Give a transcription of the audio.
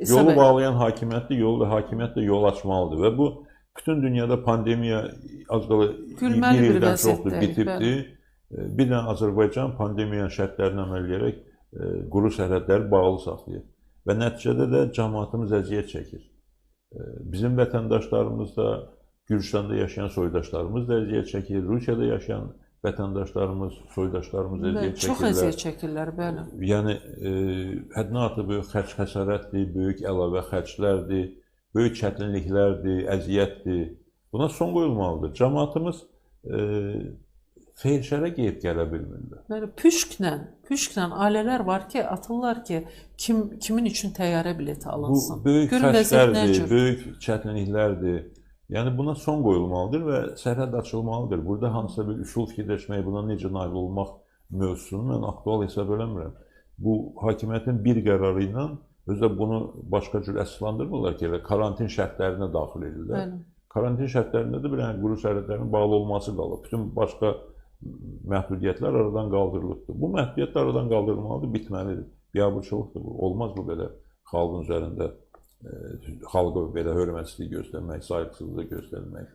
Yolu bağlayan hakimiyyətdir, hakimiyyət də yol açmalıdır və bu bütün dünyada pandemiya az qala bir ildən çoxdur, bitibdir. Bir də Azərbaycan pandemiya şərtlərini əməl edərək quru sərhədləri bağlı saxlayır və nəticədə də cəmaatımız əziyyət çəkir. Bizim vətəndaşlarımız da, Gürcüstanda yaşayan soydaşlarımız da əziyyət çəkir, Rusiyada yaşayan vətəndaşlarımız, soydaşlarımız əziyyət çəkirlər. Çox əziyyət çəkirlər, bəli. Yəni, həddən artıq böyük xərc xəsarətdir, böyük əlavə xərclərdir, böyük çətinliklərdir, əziyyətdir. Buna son qoyulmalıdır. Cəmaatımız xeyir-şərə qeyib gələ bilmirlər. Bəli, püşklə ailələr var ki, atırlar ki, kimin üçün təyyarə bileti alınsın. Bu böyük xərclərdir, böyük çətinliklərdir. Yəni, buna son qoyulmalıdır və sərhəd açılmalıdır. Burada hansısa bir üsul fikirləşmək, buna necə nail olmaq mövzusunu mən aktual hesab eləmirəm. Bu, hakimiyyətin bir qərarı ilə özə bunu başqa cür əsaslandırmırlar ki, karantin şərtlərinə daxil edirlər. Karantin şərtlərində də bir quru sərhədlərin bağlı olması qalır. Bütün başqa məhdudiyyətlər aradan qaldırılıbdır. Bu məhdudiyyətlər aradan qaldırılmalıdır, bitməlidir. Biabırçılıqdır bu. Olmaz bu belə xalqın üzərində xalqa belə hörmətsizlik göstərmək, sayğısızlıq göstərmək.